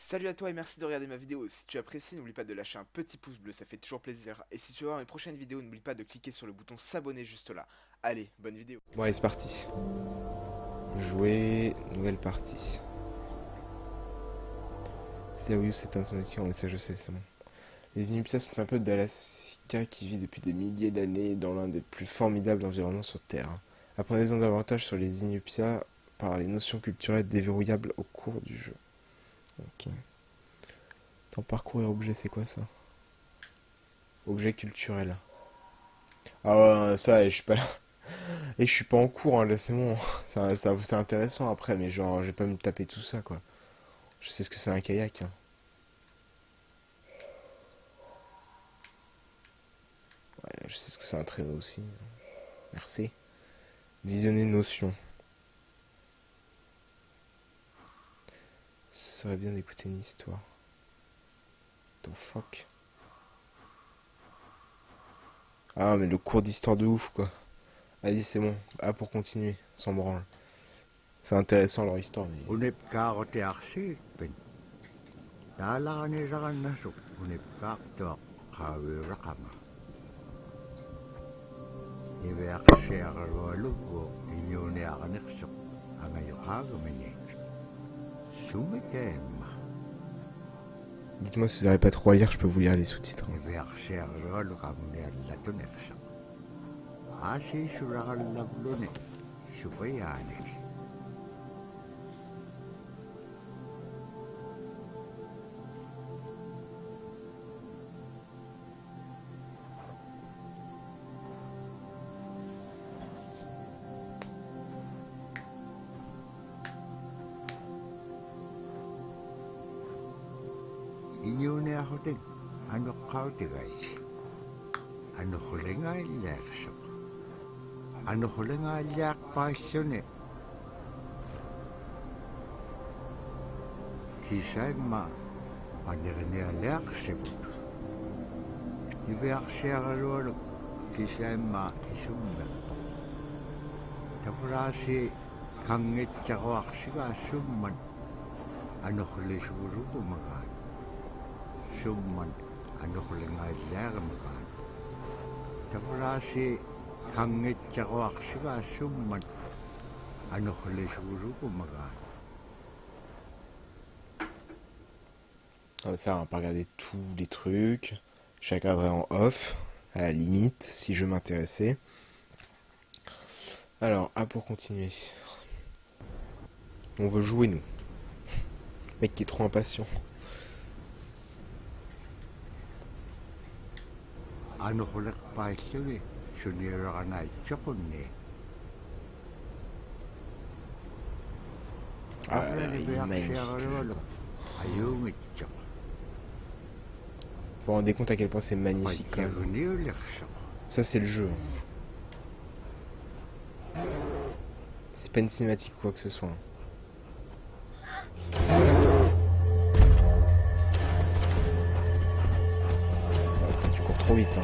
Salut à toi et merci de regarder ma vidéo. Si tu apprécies, n'oublie pas de lâcher un petit pouce bleu, ça fait toujours plaisir. Et si tu veux voir mes prochaines vidéos, n'oublie pas de cliquer sur le bouton s'abonner juste là. Allez, bonne vidéo. Bon allez c'est parti. Jouer, nouvelle partie. C'est oui c'est un sonnetique, mais ça je sais, c'est bon. Les Inupiats sont un peuple d'Alaska qui vit depuis des milliers d'années dans l'un des plus formidables environnements sur Terre. Apprenez-en davantage sur les Inupiats par les notions culturelles déverrouillables au cours du jeu. Ok. Temps parcours et objet, c'est quoi ça? Objet culturel. Ah ouais, ça, je suis pas là. Et je suis pas en cours, hein, là c'est bon. C'est intéressant après, mais genre, je vais pas me taper tout ça, quoi. Je sais ce que c'est un kayak, hein. Ouais, je sais ce que c'est un traîneau aussi. Merci. Visionner notion. Ce serait bien d'écouter une histoire. The fuck. Ah, mais le cours d'histoire de ouf, quoi. Vas-y, c'est bon. Ah, pour continuer, sans branle. C'est intéressant leur histoire, mais... Dites-moi si vous n'arrivez pas trop à lire, je peux vous lire les sous-titres. Comme ça, on va pas regarder tous les trucs. Je regarderai en off, à la limite, si je m'intéressais. Alors, pour continuer. On veut jouer, nous. Mec qui est trop impatient. Ah, il est magnifique. Vous vous rendez compte à quel point c'est magnifique quand même. Ça c'est le jeu. C'est pas une cinématique ou quoi que ce soit. Attends, tu cours trop vite. Hein.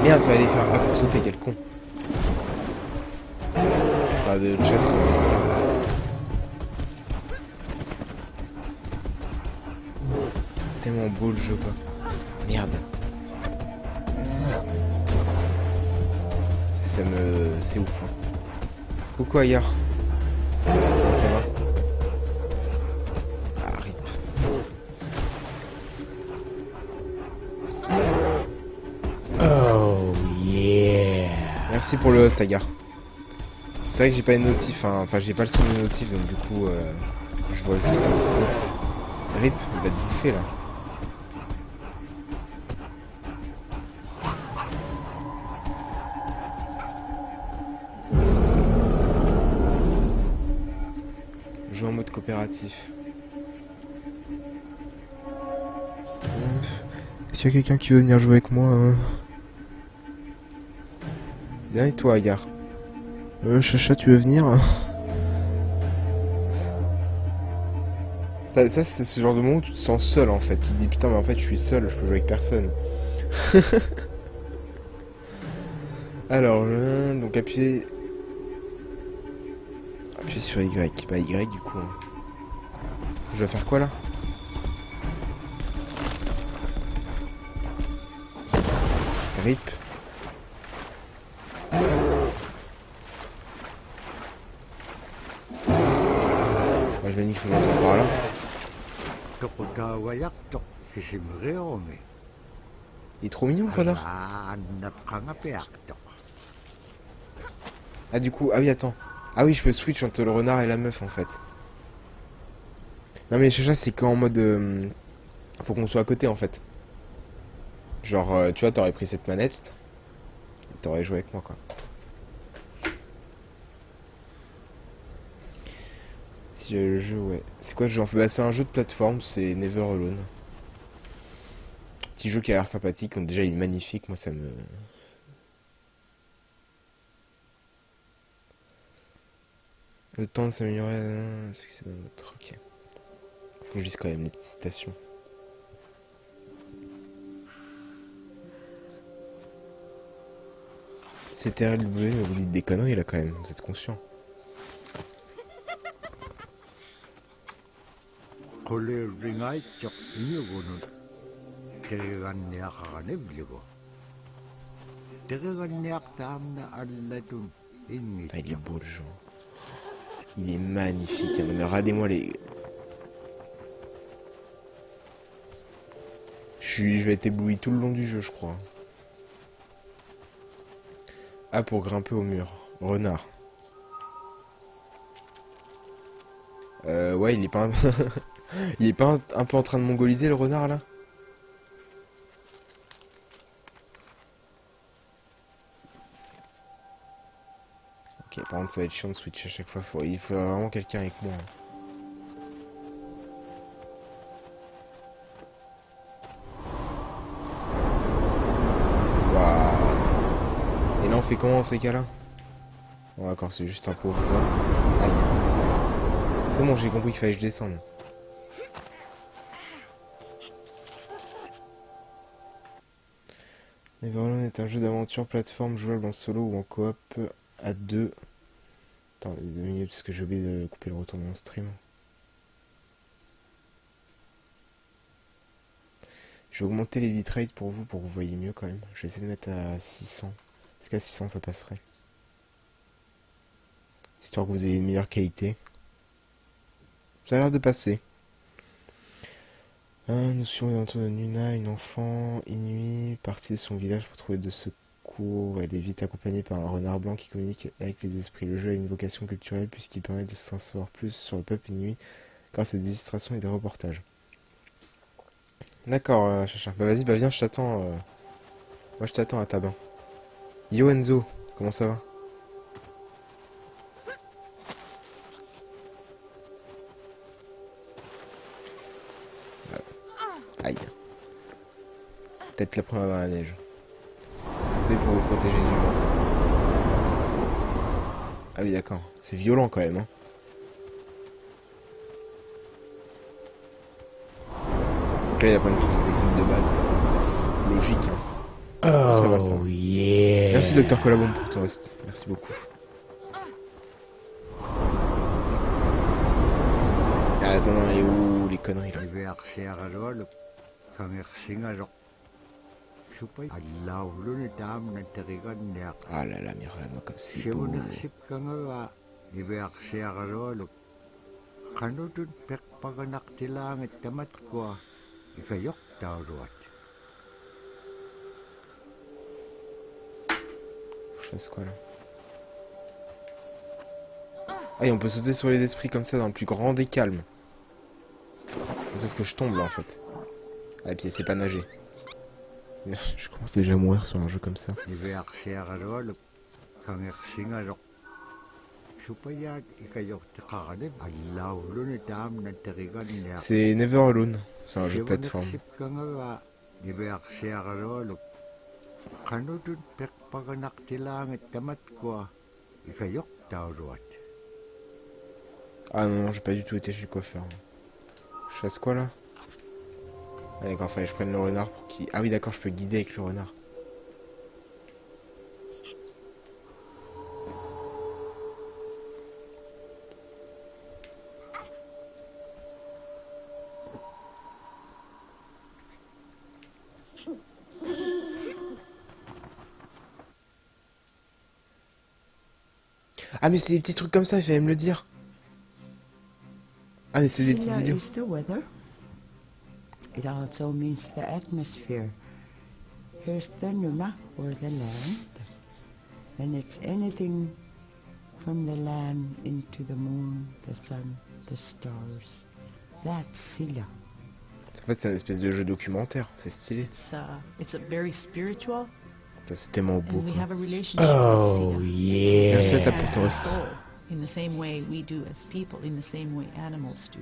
Merde, tu vas aller faire A pour sauter, quel con. Pas de chat quoi. Tellement beau le jeu quoi. Merde. C'est ouf. Hein. Coucou ailleurs. Comment ça va? Ah rip. Oh yeah. Merci pour le host Agar. C'est vrai que j'ai pas les notifs, hein. Enfin j'ai pas le son des notifs donc du coup je vois juste un petit peu. Rip, il va te bouffer là. Joue en mode coopératif. Est-ce qu'il y a quelqu'un qui veut venir jouer avec moi Viens et toi Agar. Chacha, tu veux venir? Ça c'est ce genre de moment où tu te sens seul en fait. Tu te dis putain, mais en fait, je suis seul, je peux jouer avec personne. Alors, donc appuyez sur Y. Bah Y du coup. Hein. Je dois faire quoi là? RIP. Bah, je me dis qu'il faut que j'entende par là. Il est trop mignon le renard. Ah du coup, ah oui attends. Ah oui je peux switch entre le renard et la meuf en fait. Non mais Chacha c'est qu'en mode... faut qu'on soit à côté en fait. Genre tu vois t'aurais pris cette manette. Et t'aurais joué avec moi quoi. Si j'avais le jeu ouais. C'est quoi ce jeu en fait? Bah c'est un jeu de plateforme, c'est Never Alone. Petit jeu qui a l'air sympathique, donc déjà il est magnifique, moi ça me... Le temps de s'améliorer, c'est dans notre... Ok. Faut que je dise quand même les petites citations. C'est RLW, mais vous dites des conneries là quand même, vous êtes conscient. Ah, il est beau le jeu. Il est magnifique. Non mais regardez-moi les... Je vais être ébloui tout le long du jeu, je crois. Ah, pour grimper au mur. Renard. Ouais, il est pas... il est pas un peu en train de mongoliser le renard là? Ok, par contre ça va être chiant de switch à chaque fois. Il faut vraiment quelqu'un avec moi. Waouh. Et là on fait comment dans ces cas-là? Bon d'accord, c'est juste un pauvre. Aïe. C'est bon, j'ai compris qu'il fallait que je descende. Neverland est un jeu d'aventure plateforme jouable en solo ou en coop à deux. Attendez 2 minutes parce que j'ai oublié de couper le retour de mon stream. Je vais augmenter les bitrates pour vous voyez mieux quand même. Je vais essayer de mettre à 600. Est-ce qu'à 600 ça passerait? Histoire que vous ayez une meilleure qualité. Ça a l'air de passer. Nous suivons les aventures de Nuna, une enfant inuit, partie de son village pour trouver de secours. Elle est vite accompagnée par un renard blanc qui communique avec les esprits. Le jeu a une vocation culturelle puisqu'il permet de s'en savoir plus sur le peuple inuit grâce à des illustrations et des reportages. D'accord, Chacha. Bah vas-y, bah viens, je t'attends. Moi je t'attends à ta bain. Yo Enzo, comment ça va? Aïe. Peut-être la première dans la neige. Mais pour vous protéger du vent. Ah oui d'accord, c'est violent quand même hein. Donc là il apprend toutes les techniques de base. Logique hein. Oh, ça va ça. Yeah. Merci Docteur Colabon pour ton reste. Merci beaucoup. Ah, attends, non, mais où les conneries là? Ah là là, mais regarde-moi comme c'est beau. Je fasse quoi là? Ah et on peut sauter sur les esprits comme ça dans le plus grand des calmes. Sauf que je tombe là en fait. Ah et puis c'est pas nager. Je commence déjà à mourir sur un jeu comme ça. C'est Never Alone. C'est un jeu de plateforme. Ah non, non, j'ai pas du tout été chez le coiffeur. Je fasse quoi là? Ah d'accord, fallait que je prenne le renard pour qu'il... Ah oui d'accord, je peux guider avec le renard. Ah mais c'est des petits trucs comme ça, il fallait me le dire. Ah mais c'est des petites vidéos. Is the weather. It also means the atmosphere. Here's the nuna, or the land. And it's anything from the land into the moon, the sun, the stars. That's Silla. En fait c'est une espèce de jeu documentaire, c'est stylé. It's a very spiritual. Ça c'est tellement beau. And we Quoi. have a relationship with Silla. Yeah. Merci à ta As pour ton a reste. soul, in the same way we do as people, in the same way animals do.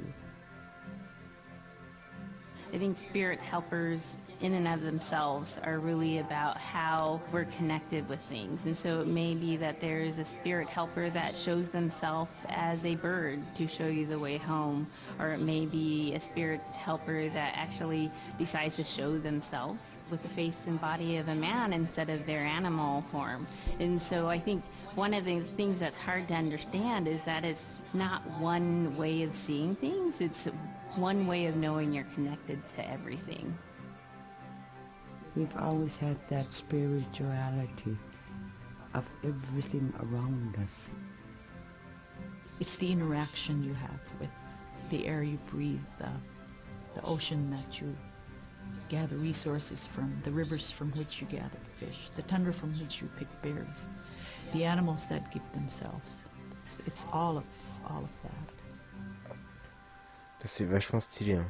I think spirit helpers in and of themselves are really about how we're connected with things. And so it may be that there is a spirit helper that shows themselves as a bird to show you the way home, or it may be a spirit helper that actually decides to show themselves with the face and body of a man instead of their animal form. And so I think one of the things that's hard to understand is that it's not one way of seeing things, it's one way of knowing you're connected to everything. We've always had that spirituality of everything around us. It's the interaction you have with the air you breathe, the ocean that you gather resources from, the rivers from which you gather fish, the tundra from which you pick berries, the animals that give themselves. It's all of that. C'est vachement stylé. Hein.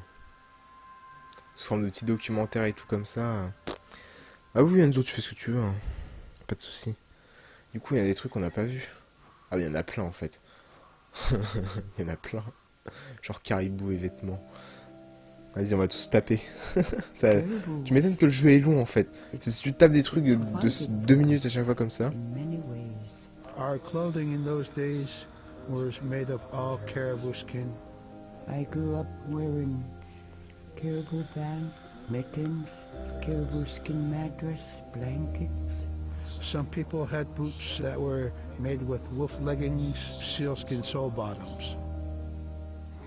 Sous forme de petits documentaires et tout comme ça. Ah oui Enzo, tu fais ce que tu veux. Hein. Pas de soucis. Du coup il y a des trucs qu'on n'a pas vus. Ah il y en a plein en fait. Il y en a plein. Genre caribou et vêtements. Vas-y on va tous taper. Ça, tu m'étonnes que le jeu est long en fait. Si tu tapes des trucs de 2 minutes à chaque fois comme ça. In many ways. Our clothing in those days was made of all caribou skin. I grew up wearing caribou pants, mittens, caribou skin mattress, blankets. Some people had boots that were made with wolf leggings, sealskin sole bottoms.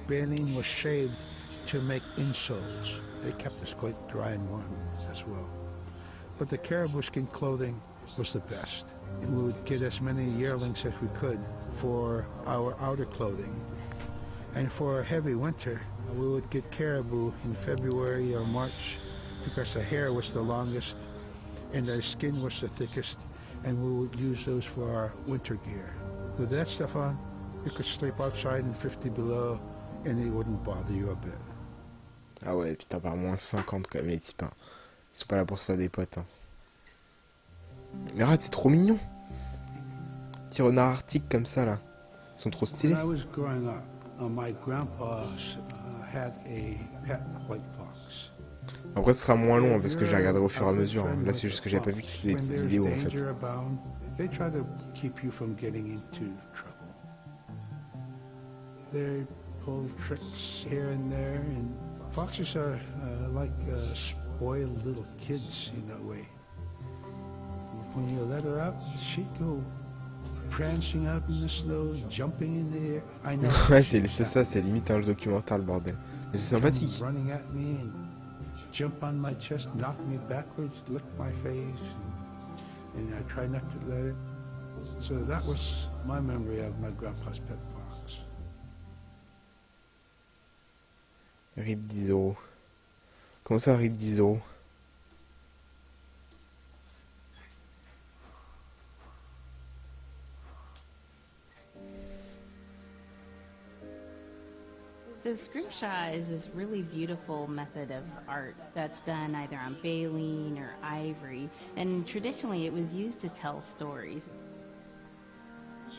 Baleen was shaved to make insoles. They kept us quite dry and warm as well. But the caribou skin clothing was the best. We would get as many yearlings as we could for our outer clothing. And for a heavy winter, we would get caribou in February or March because the hair was the longest and the skin was the thickest, and we would use those for our winter gear. With that stuff on, you could sleep outside in 50 below and it wouldn't bother you a bit. Ah ouais, putain, par moins 50 quand même les types. Hein. Ils sont pas là pour se faire des potes. Hein. Mais regarde, c'est trop mignon. Petits renards arctiques comme ça là. Ils sont trop stylés. When I was growing up, my grandpa had a pet white fox. Après ce sera moins long hein, parce que je les regarderai au fur et à mesure. Hein. Là c'est juste que j'avais pas vu que c'était des petites vidéos en fait. They try to keep you from getting into trouble. They pull tricks here and there, and foxes are like spoiled little kids in a way. When you let her out, she'd go prancing out in the snow, jumping in the air. I know. Ouais, c'est ça, c'est limite un documentaire le bordel. Mais c'est sympathique. Running at me and jump on my chest, knock me backwards, lick my face, and I try not to let it. So that was my memory of my grandpa's pet fox. RIP 10 €. Comment ça, RIP 10 €? So scrimshaw is this really beautiful method of art that's done either on baleen or ivory, and traditionally it was used to tell stories.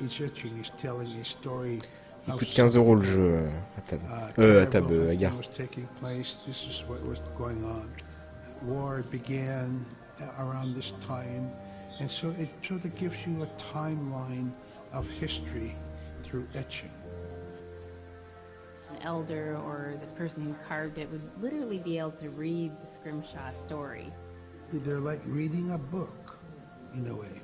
Each etching is telling a story. Il coûte 15 € le jeu à table, à gare. Was taking place. This is what was going on. War began around this time, and so it sort of gives you a timeline of history through etching. An elder or the person who carved it would literally be able to read the scrimshaw story. They're like reading a book, in a way.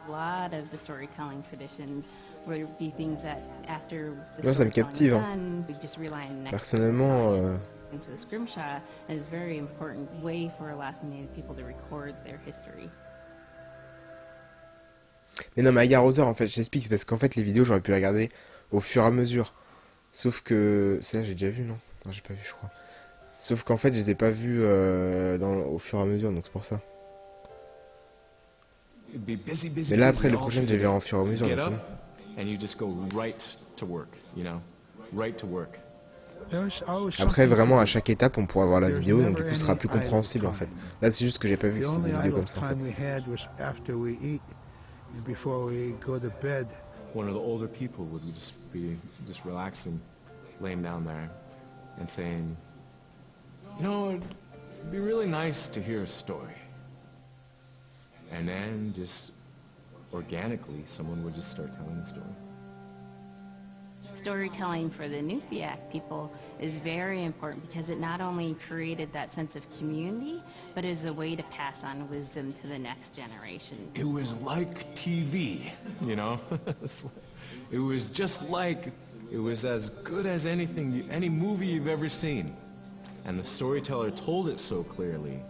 A lot of the storytelling traditions would be things that after the Là, ça me storytelling captive. is Hein. done, we just rely on the next Personnellement, And so scrimshaw is a very important way for Alaskan Native people to record their history. Mais non, mais à Roseur, en fait, j'explique, c'est parce qu'en fait, les vidéos, j'aurais pu les regarder au fur et à mesure. Sauf que... Celle-là, j'ai déjà vu, non? Non, j'ai pas vu, je crois. Sauf qu'en fait, je les ai pas vus au fur et à mesure, donc c'est pour ça. Mais là, après, le prochain, je les verrai en fur et à mesure, donc c'est bon. Après, vraiment, à chaque étape, on pourra voir la vidéo, donc du coup, ce sera plus compréhensible, en fait. Là, c'est juste que j'ai pas vu que c'était des vidéos comme ça, en fait. Before we go to bed. One of the older people would just be relaxing, laying down there and saying, you know, it'd be really nice to hear a story. And then just organically, someone would just start telling the story. Storytelling for the Nupiaq people is very important because it not only created that sense of community, but is a way to pass on wisdom to the next generation. It was like TV, you know? It was just like, it was as good as anything, any movie you've ever seen. And the storyteller told it so clearly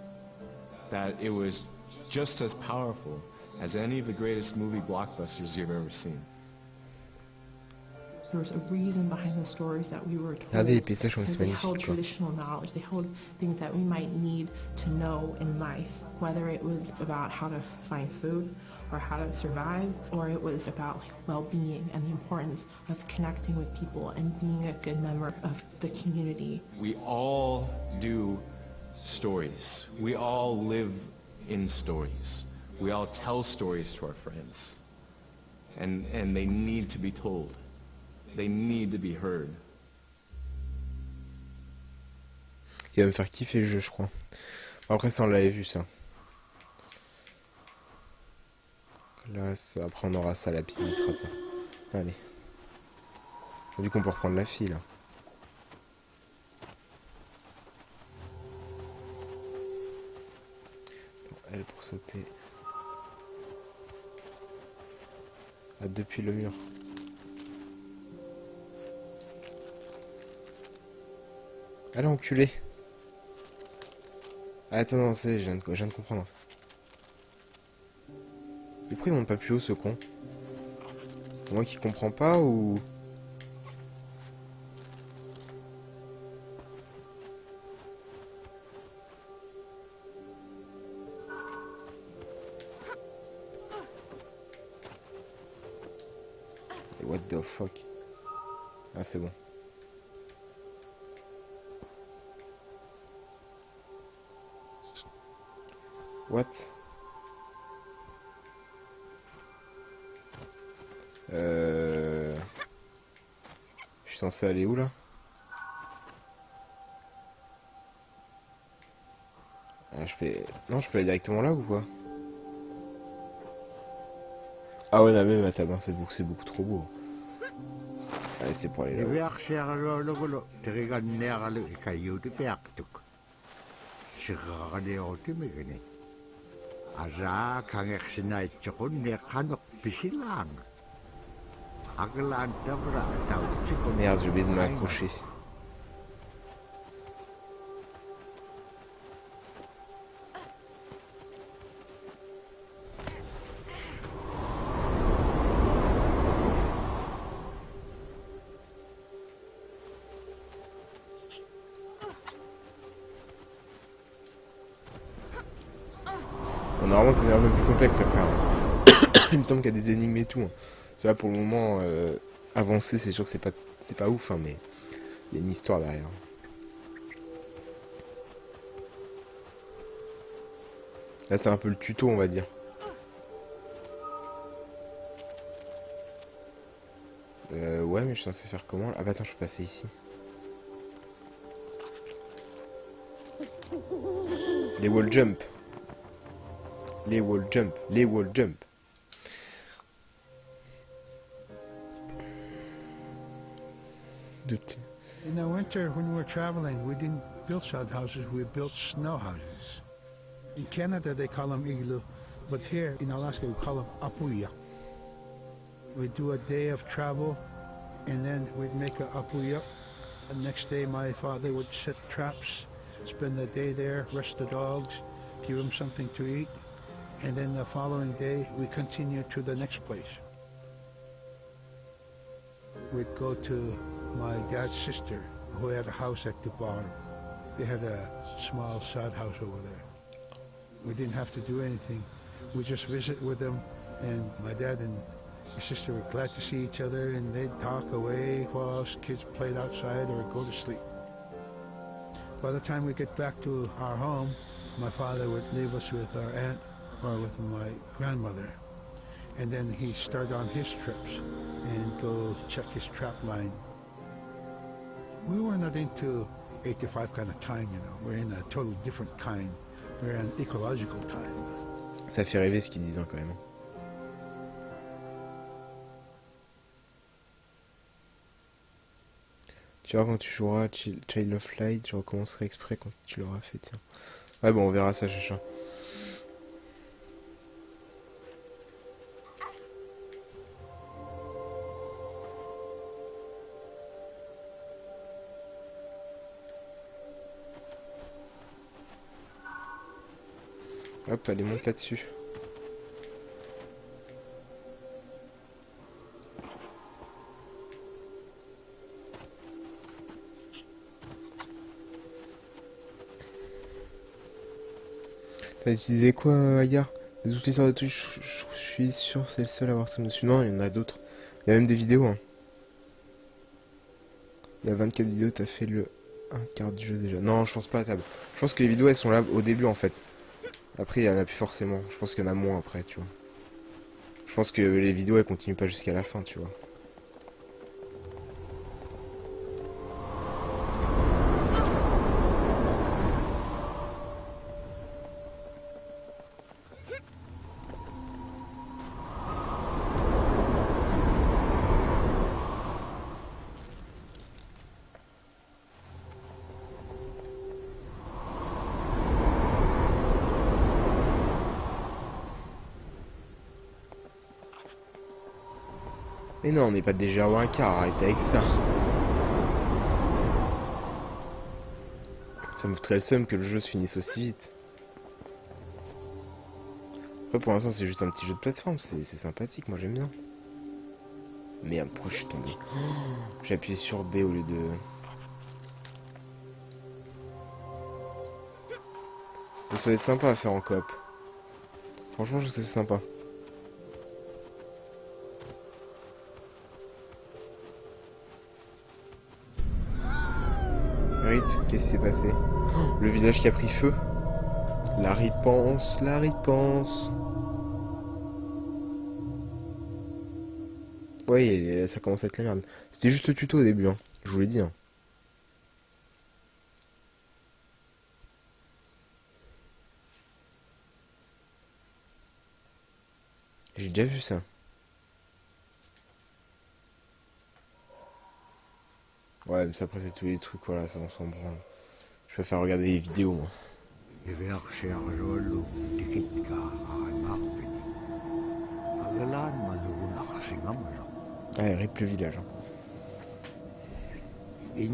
that it was just as powerful as any of the greatest movie blockbusters you've ever seen. There was a reason behind the stories that we were told, Regardez les paysages, because c'est they magnifique, held quoi. traditional knowledge. They held things that we might need to know in life, whether it was about how to find food or how to survive, or it was about well-being and the importance of connecting with people and being a good member of the community. We all do stories. We all live in stories. We all tell stories to our friends. And they need to be told. They need to be heard. Il va me faire kiffer le jeu, je crois. Bon, après, ça, on l'avait vu, ça. Là, ça, après, on aura ça, la petite trappe. Allez. Du coup, on peut reprendre la fille, là. Attends, elle, pour sauter. Ah, depuis le mur. Allez, enculé. Ah, attends, non, je viens de comprendre. Mais pourquoi il monte pas plus haut, ce con? C'est moi qui comprends pas, ou... What the fuck? Ah, c'est bon. What? Je suis censé aller où, là? Ah, je peux... Non, je peux aller directement là ou quoi? Ah ouais, non, même à ta main, c'est beaucoup trop beau. Allez, c'est pour aller là. Merde, j'ai oublié de m'accrocher. Bon, normalement, c'est un peu plus complexe après. Hein. Il me semble qu'il y a des énigmes et tout. Hein. Tu vois, pour le moment, avancer, c'est sûr que c'est pas ouf, hein, mais il y a une histoire derrière. Là, c'est un peu le tuto, on va dire. Ouais, mais je suis censé faire comment? Ah bah attends, je peux passer ici. Les wall jump. Les wall jump. Les wall jump. In the winter, when we were traveling, we didn't build sod houses, we built snow houses. In Canada, they call them igloo, but here in Alaska, we call them apuya. We do a day of travel, and then we'd make a apuya, The next day, my father would set traps, spend the day there, rest the dogs, give them something to eat, and then the following day, we continued to the next place. We'd go to my dad's sister, who had a house at the bottom. They had a small sod house over there. We didn't have to do anything. We just visit with them, and my dad and my sister were glad to see each other, and they'd talk away while us kids played outside or go to sleep. By the time we get back to our home, my father would leave us with our aunt or with my grandmother. And then he'd start on his trips and go check his trap line. We were not into 8 to 5 kind of time, you know. We're in a total different kind. We're in ecological time. Ça fait rêver ce qu'ils disent hein, quand même. Tu vois, quand tu joueras Child of Light, je recommencerai exprès quand tu l'auras fait, tiens. Ouais, bon, on verra ça, Chacha. Hop, allez, monte là-dessus. T'as utilisé quoi, Aya? Les outils sur le touche, je suis sûr c'est le seul à avoir ça dessus. Non, il y en a d'autres. Il y a même des vidéos. Hein. Il y a 24 vidéos, t'as fait le 1/4 du jeu déjà. Non, je pense pas à table. Je pense que les vidéos elles sont là au début en fait. Après, il y en a plus forcément. Je pense qu'il y en a moins après, tu vois. Je pense que les vidéos elles continuent pas jusqu'à la fin, tu vois. Mais non, on n'est pas déjà au 1/4, arrêtez avec ça. Ça me foutrait le seum que le jeu se finisse aussi vite. Après, pour l'instant, c'est juste un petit jeu de plateforme, c'est sympathique, moi j'aime bien. Merde, pourquoi je suis tombé? J'ai appuyé sur B au lieu de... Mais ça va être sympa à faire en coop. Franchement, je trouve que c'est sympa. Rip, qu'est-ce qui s'est passé? Le village qui a pris feu. La ripense, la ripense. Ouais, ça commence à être la merde. C'était juste le tuto au début, hein. Je vous l'ai dit. Hein. J'ai déjà vu ça. Ouais, mais ça après c'est tous les trucs, voilà, ça on s'en branle. Je préfère regarder les vidéos, moi. Ouais, rip le village. Hein. Et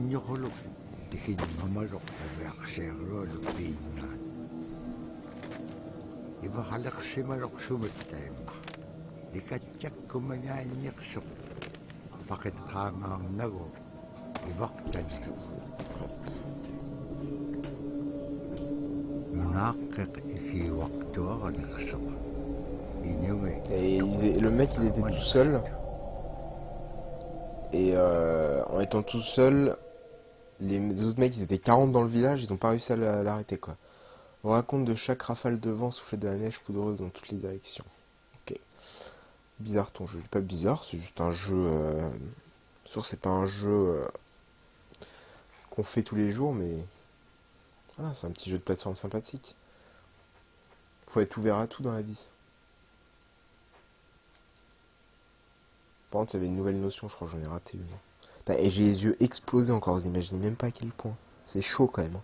le mec il était tout seul. Et en étant tout seul, les autres mecs ils étaient 40 dans le village, ils ont pas réussi à l'arrêter quoi. On raconte de chaque rafale de vent soufflée de la neige poudreuse dans toutes les directions. Ok. Bizarre ton jeu. Pas bizarre, c'est juste un jeu... Sûr c'est pas un jeu qu'on fait tous les jours, mais... Ah, c'est un petit jeu de plateforme sympathique. Faut être ouvert à tout dans la vie. Par contre, il y avait une nouvelle notion, je crois que j'en ai raté une. Et j'ai les yeux explosés encore, vous imaginez même pas à quel point. C'est chaud quand même. Hein.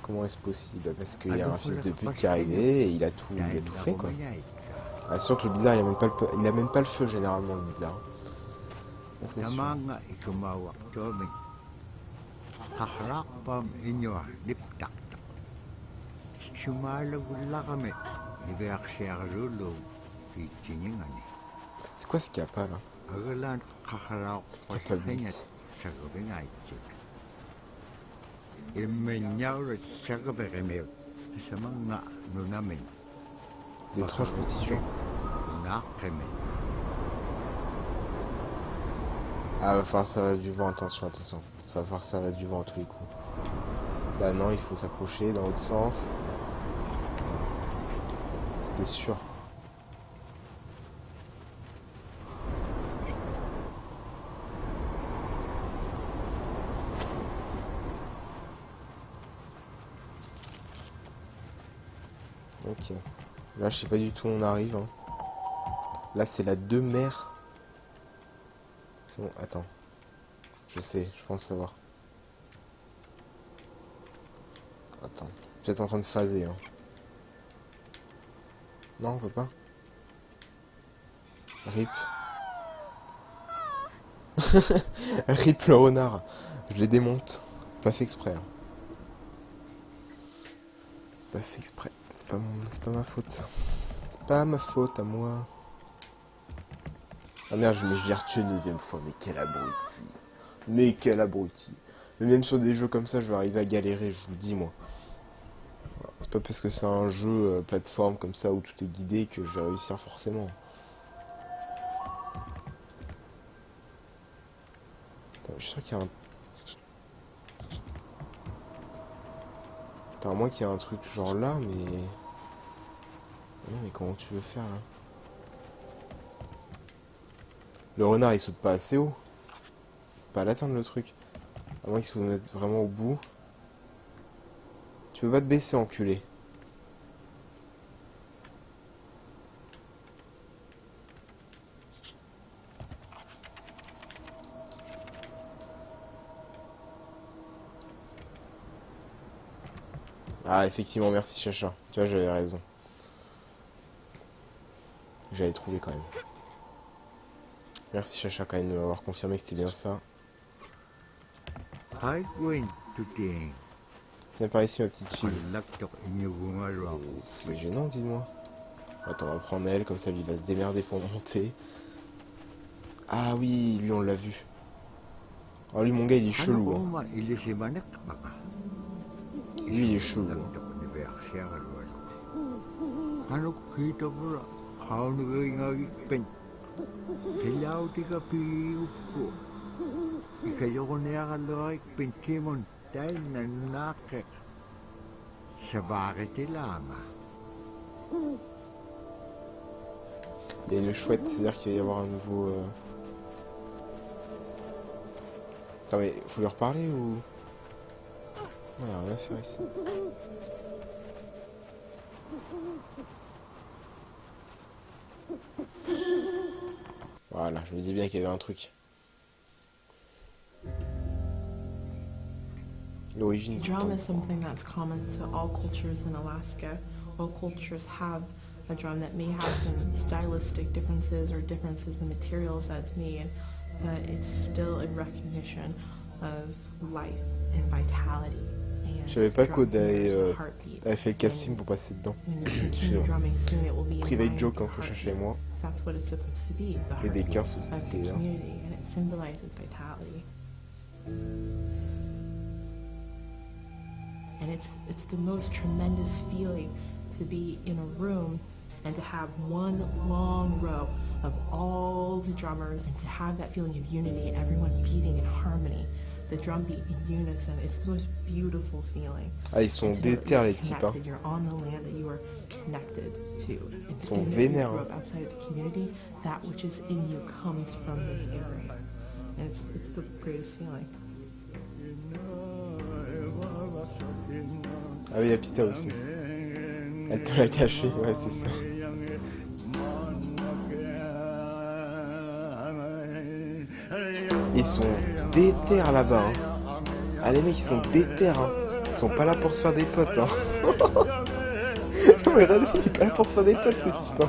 Comment est-ce possible? Parce qu'il y a un fils de pute qui est arrivé et il a tout fait quoi. Ah, sûr que le bizarre il a même pas le feu généralement le bizarre. Ça, c'est sûr. C'est quoi ce qu'il y a pas là? Il y a pas le beat. D'étranges petits gens. Ah, va falloir ça va du vent, attention. Va falloir ça va du vent à tous les coups. Bah non, il faut s'accrocher dans l'autre sens. C'était sûr. Ok. Là, je sais pas du tout où on arrive. Hein. Là, c'est la 2 mer. C'est bon, attends. Je sais, je pense savoir. Attends. Peut-être en train de phaser. Hein. Non, on peut pas. Rip. Rip le renard. Je les démonte. Pas fait exprès. Hein. Pas fait exprès. C'est pas ma faute. C'est pas ma faute à moi. Ah merde, je l'ai retué une deuxième fois. Mais quel abruti. Mais quel abruti. Mais même sur des jeux comme ça, je vais arriver à galérer, je vous le dis moi. C'est pas parce que c'est un jeu plateforme comme ça où tout est guidé que je vais réussir forcément. Attends, je suis sûr qu'il y a un... Attends, à moins qu'il y ait un truc genre là, mais... Non, mais comment tu veux faire là? Le renard il saute pas assez haut. Pas à l'atteindre le truc. À moins qu'il se mette vraiment au bout. Tu peux pas te baisser, enculé. Ah, effectivement, merci Chacha. Tu vois, j'avais raison. J'avais trouvé quand même. Merci Chacha quand même de m'avoir confirmé que c'était bien ça. Viens par ici ma petite fille. C'est gênant, dis-moi. Attends, on va prendre elle, comme ça lui va se démerder pour monter. Ah oui, lui on l'a vu. Oh lui mon gars il est chelou. Hein. Lui il est chelou. Il y a une chouette, c'est-à-dire qu'il va y avoir un nouveau... Attends mais faut lui reparler ou... Ouais, il y a rien à faire ici. Voilà, je me dis bien qu'il y avait un truc. L'origine du Drum temps. is something that's common to all cultures in Alaska. All cultures have a drum that may have some stylistic differences or differences in the materials that it's made, but it's still a recognition of life and vitality. Je savais pas qu'Aude avait fait le casting pour passer dedans. Private joke entre Chacha et moi. Et des cœurs aussi. And it's the most tremendous feeling to be in a room and to have one long row of all the drummers and to have that feeling of unity, everyone beating in harmony, the drum beat in unison. It's the most beautiful feeling. Ah, ils sont déter les types. Hein. You're on the land that you are connected to. Ils sont vénères. Hein. Outside the community, that which is in you comes from this area. And it's the greatest feeling. Ah oui, il y a Pita aussi. Elle te l'a caché, ouais, c'est ça. ils sont déter là-bas. Hein. Ah, les mecs, ils sont déter. Hein. Ils sont pas là pour se faire des potes. Hein. Non, mais regardez, il est pas là pour se faire des potes, le type. Hein.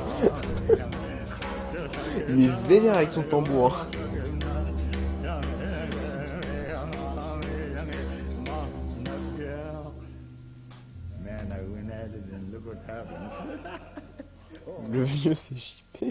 Il est vénère avec son tambour. Hein. Le vieux, c'est JP.